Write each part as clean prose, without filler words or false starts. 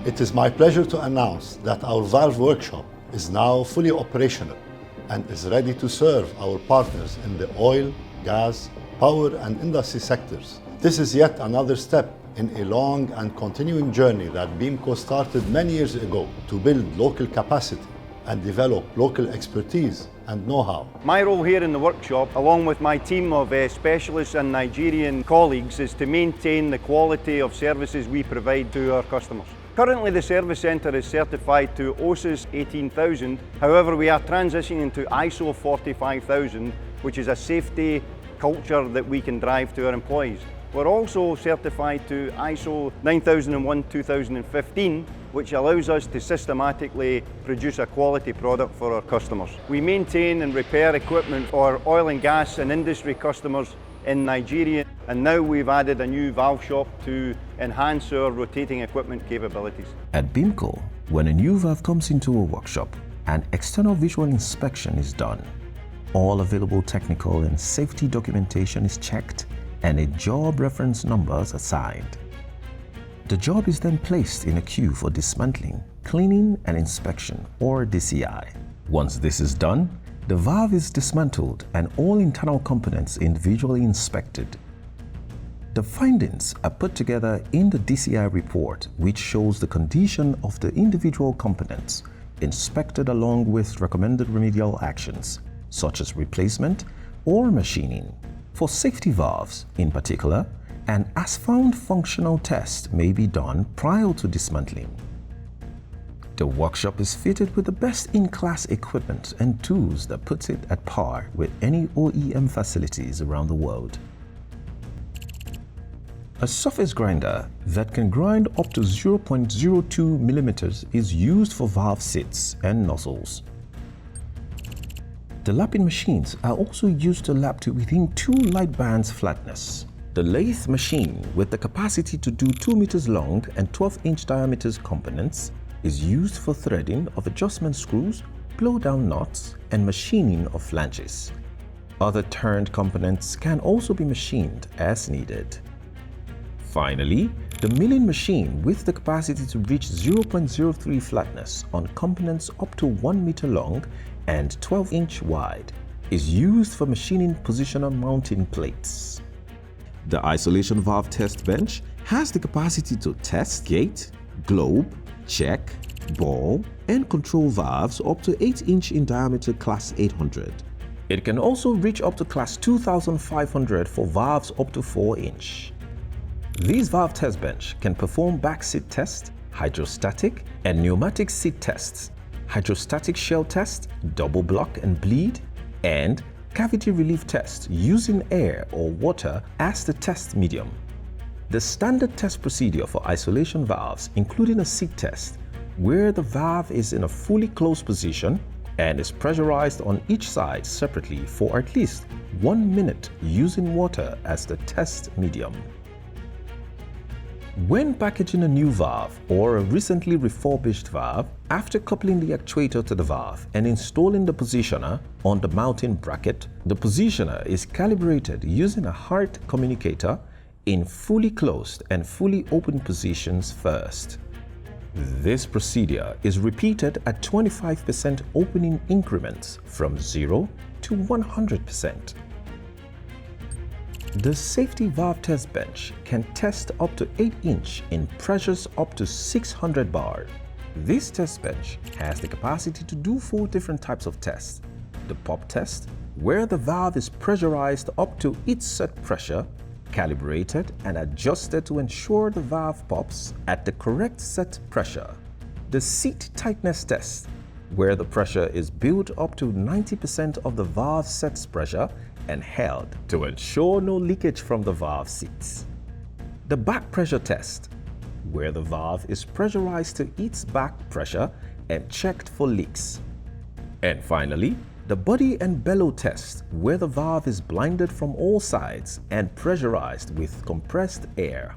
It is my pleasure to announce that our valve workshop is now fully operational and is ready to serve our partners in the oil, gas, power and industry sectors. This is yet another step in a long and continuing journey that Beamco started many years ago to build local capacity and develop local expertise and know-how. My role here in the workshop, along with my team of specialists and Nigerian colleagues, is to maintain the quality of services we provide to our customers. Currently the service centre is certified to OSIS 18000, however we are transitioning to ISO 45000, which is a safety culture that we can drive to our employees. We're also certified to ISO 9001-2015, which allows us to systematically produce a quality product for our customers. We maintain and repair equipment for oil and gas and industry customers in Nigeria, and now we've added a new valve shop to enhance our rotating equipment capabilities. At Beamco, when a new valve comes into a workshop, an external visual inspection is done. All available technical and safety documentation is checked and a job reference number is assigned. The job is then placed in a queue for dismantling, cleaning and inspection, or DCI. Once this is done, the valve is dismantled and all internal components individually inspected. The findings are put together in the DCI report, which shows the condition of the individual components, inspected along with recommended remedial actions, such as replacement or machining. For safety valves in particular, an as-found functional test may be done prior to dismantling. The workshop is fitted with the best in-class equipment and tools that puts it at par with any OEM facilities around the world. A surface grinder that can grind up to 0.02 millimeters is used for valve seats and nozzles. The lapping machines are also used to lap to within 2 light bands flatness. The lathe machine, with the capacity to do 2 meters long and 12-inch diameters components, is used for threading of adjustment screws, blow-down nuts, and machining of flanges. Other turned components can also be machined as needed. Finally, the milling machine, with the capacity to reach 0.03 flatness on components up to 1 meter long and 12-inch wide, is used for machining positioner mounting plates. The isolation valve test bench has the capacity to test gate, globe, check, ball, and control valves up to 8-inch in diameter class 800. It can also reach up to class 2500 for valves up to 4-inch. These valve test bench can perform back seat test, hydrostatic and pneumatic seat tests, hydrostatic shell test, double block and bleed, and cavity relief test using air or water as the test medium. The standard test procedure for isolation valves, including a seat test, where the valve is in a fully closed position and is pressurized on each side separately for at least 1 minute using water as the test medium. When packaging a new valve or a recently refurbished valve, after coupling the actuator to the valve and installing the positioner on the mounting bracket, the positioner is calibrated using a heart communicator in fully closed and fully open positions first. This procedure is repeated at 25% opening increments from 0 to 100%. The safety valve test bench can test up to 8-inch in pressures up to 600 bar. This test bench has the capacity to do 4 different types of tests. The pop test, where the valve is pressurized up to its set pressure, calibrated and adjusted to ensure the valve pops at the correct set pressure. The seat tightness test, where the pressure is built up to 90% of the valve set's pressure and held to ensure no leakage from the valve seats. The back pressure test, where the valve is pressurized to its back pressure and checked for leaks. And finally, the body and bellow test, where the valve is blinded from all sides and pressurized with compressed air.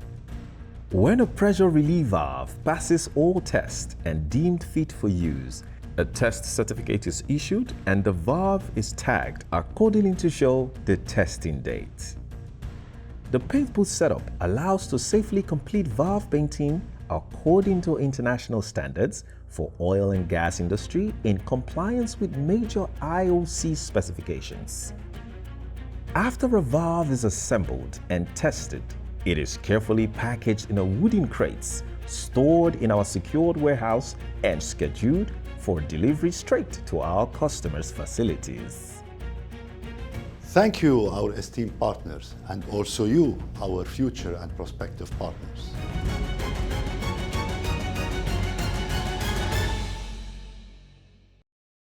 When a pressure relief valve passes all tests and deemed fit for use, a test certificate is issued and the valve is tagged accordingly to show the testing date. The paint booth setup allows to safely complete valve painting according to international standards for oil and gas industry in compliance with major IOC specifications. After a valve is assembled and tested, it is carefully packaged in a wooden crates, stored in our secured warehouse, and scheduled for delivery straight to our customers' facilities. Thank you, our esteemed partners, and also you, our future and prospective partners.